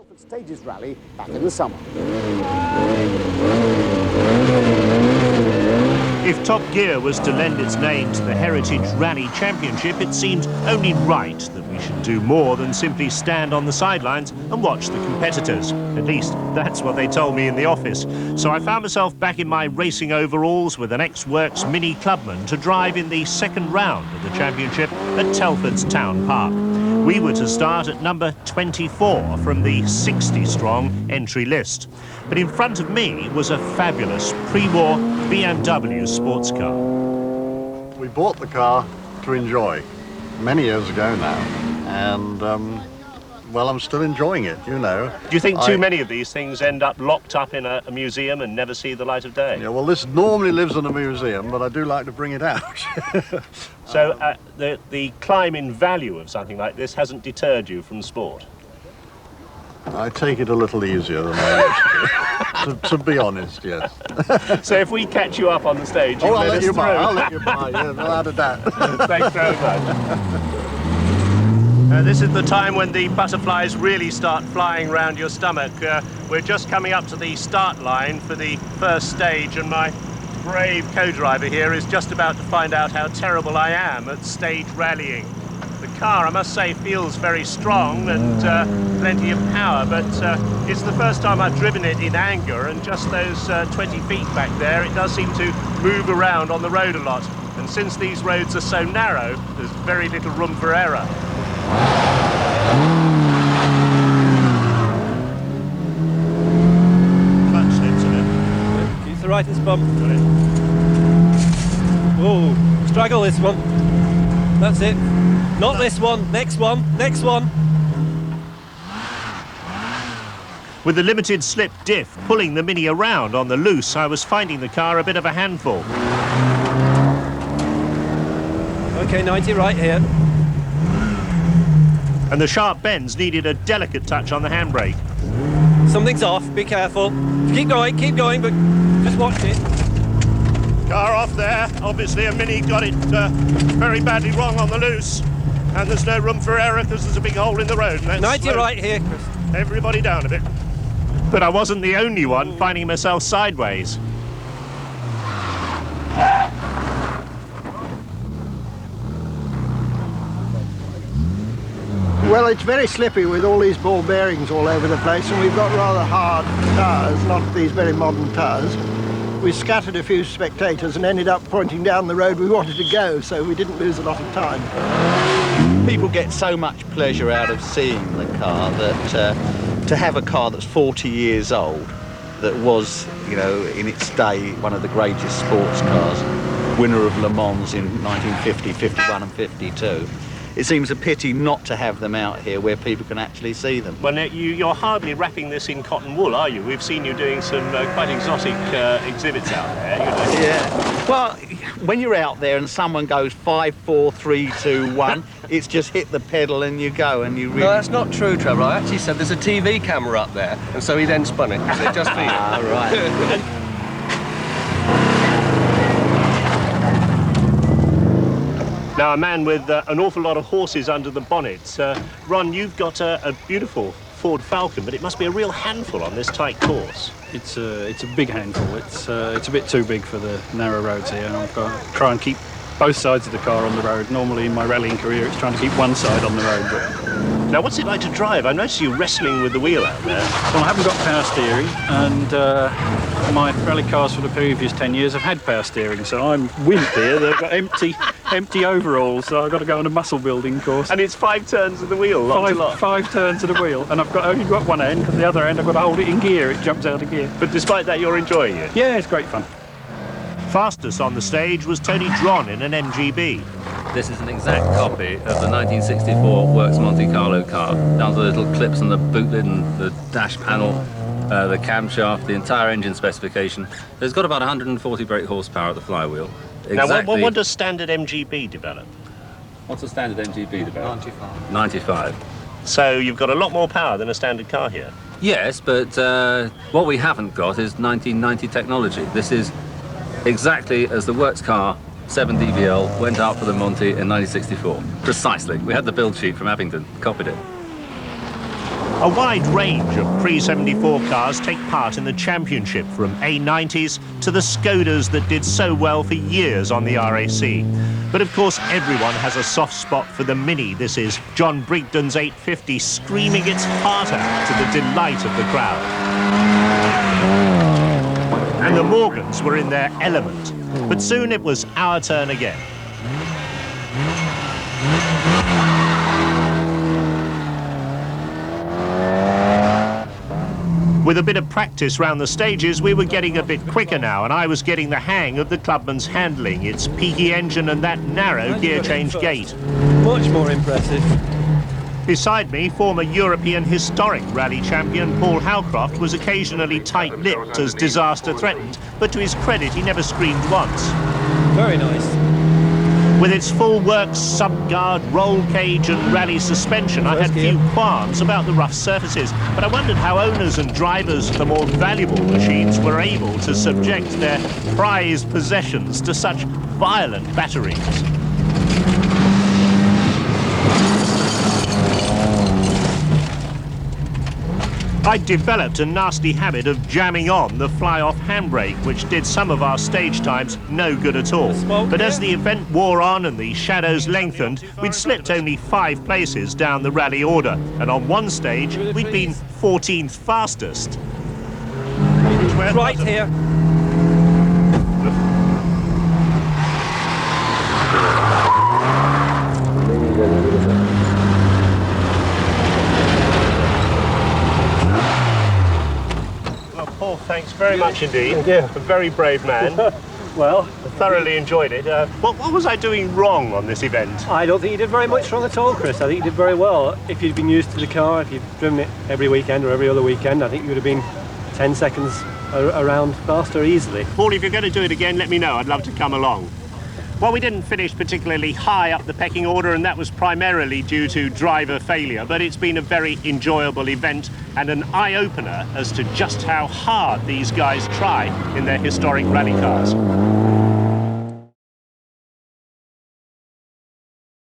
Telford Stages Rally back in the summer. If Top Gear was to lend its name to the Heritage Rally Championship, it seemed only right that we should do more than simply stand on the sidelines and watch the competitors. At least, that's what they told me in the office. So I found myself back in my racing overalls with an ex-works Mini Clubman to drive in the second round of the championship at Telford's Town Park. We were to start at number 24 from the 60-strong entry list. But in front of me was a fabulous pre-war BMW sports car. We bought the car to enjoy many years ago now, and well, I'm still enjoying it, you know. Do you think too many of these things end up locked up in a museum and never see the light of day? Yeah, well, this normally lives in a museum, but I do like to bring it out. So the climb in value of something like this hasn't deterred you from sport? I take it a little easier than I used to be honest, yes. So if we catch you up on the stage, I'll let you by, yeah, without a doubt. Thanks very much. This is the time when the butterflies really start flying around your stomach. We're just coming up to the start line for the first stage, and my brave co-driver here is just about to find out how terrible I am at stage rallying. The car, I must say, feels very strong and plenty of power, but it's the first time I've driven it in anger, and just those 20 feet back there, it does seem to move around on the road a lot. And since these roads are so narrow, there's very little room for error. Clutch slips in it. Keep the right as bump. Oh, straggle this one. That's it. Not this one, next one, next one. With the limited slip diff pulling the Mini around on the loose, I was finding the car a bit of a handful. Okay, 90 right here. And the sharp bends needed a delicate touch on the handbrake. Something's off, be careful. Keep going, but just watch it. Car off there. Obviously a Mini got it very badly wrong on the loose. And there's no room for error because there's a big hole in the road. 90 right here, Chris. Everybody down a bit. But I wasn't the only one finding myself sideways. Well, it's very slippy with all these ball bearings all over the place, and we've got rather hard tyres, not these very modern tyres. We scattered a few spectators and ended up pointing down the road we wanted to go, so we didn't lose a lot of time. People get so much pleasure out of seeing the car that to have a car that's 40 years old, that was, you know, in its day one of the greatest sports cars, winner of Le Mans in 1950, 51 and 52. It seems a pity not to have them out here where people can actually see them. Well, you're hardly wrapping this in cotton wool, are you? We've seen you doing some quite exotic exhibits out there. Yeah. Well, when you're out there and someone goes 5, 4, 3, 2, 1, it's just hit the pedal and you go, and you really... No, that's not true, Trevor. I actually said there's a TV camera up there, and so he then spun it. So just for you. Ah, right. Now, a man with an awful lot of horses under the bonnet. Ron, you've got a beautiful Ford Falcon, but it must be a real handful on this tight course. It's a big handful. It's a bit too big for the narrow roads here. I've got to try and keep both sides of the car on the road. Normally in my rallying career, it's trying to keep one side on the road. But... Now, what's it like to drive? I noticed you wrestling with the wheel out there. Well, I haven't got power steering, and my rally cars for the previous 10 years have had power steering, so I'm wimp here. They've got empty overalls, so I've got to go on a muscle building course. And it's 5 turns of the wheel, five turns of the wheel, and I've only got one end, because the other end I've got to hold it in gear. It jumps out of gear. But despite that, you're enjoying it? Yeah, it's great fun. Fastest on the stage was Tony Dron in an MGB. This is an exact copy of the 1964 Works Monte Carlo car, down to the little clips on the boot lid and the dash panel, the camshaft, the entire engine specification. It's got about 140 brake horsepower at the flywheel. Exactly. Now, what does standard MGB develop? What's a standard MGB develop? 95. So you've got a lot more power than a standard car here? Yes, but what we haven't got is 1990 technology. This is exactly as the Works car 7 DVL went out for the Monte in 1964. Precisely. We had the build sheet from Abingdon, copied it. A wide range of pre-74 cars take part in the championship, from A90s to the Skodas that did so well for years on the RAC. But of course, everyone has a soft spot for the Mini. This is John Brigden's 850 screaming its heart out to the delight of the crowd. And the Morgans were in their element. But soon it was our turn again. With a bit of practice round the stages, we were getting a bit quicker now, and I was getting the hang of the Clubman's handling, its peaky engine and that narrow gear change gate. Much more impressive. Beside me, former European historic rally champion Paul Howcroft was occasionally tight-lipped as disaster threatened, but to his credit, he never screamed once. Very nice. With its full works, sub-guard, roll cage and rally suspension, I had few qualms about the rough surfaces, but I wondered how owners and drivers of the more valuable machines were able to subject their prized possessions to such violent batterings. I developed a nasty habit of jamming on the fly-off handbrake, which did some of our stage times no good at all. But as the event wore on and the shadows lengthened, we'd slipped only 5 places down the rally order, and on one stage we'd been 14th fastest. Right here. Paul, thanks very much indeed. Thank you. A very brave man. Well, I thoroughly enjoyed it. What was I doing wrong on this event? I don't think you did very much wrong at all, Chris. I think you did very well. If you'd been used to the car, if you'd driven it every weekend or every other weekend, I think you would have been 10 seconds around faster easily. Paul, if you're going to do it again, let me know. I'd love to come along. Well, we didn't finish particularly high up the pecking order, and that was primarily due to driver failure, but it's been a very enjoyable event and an eye-opener as to just how hard these guys try in their historic rally cars.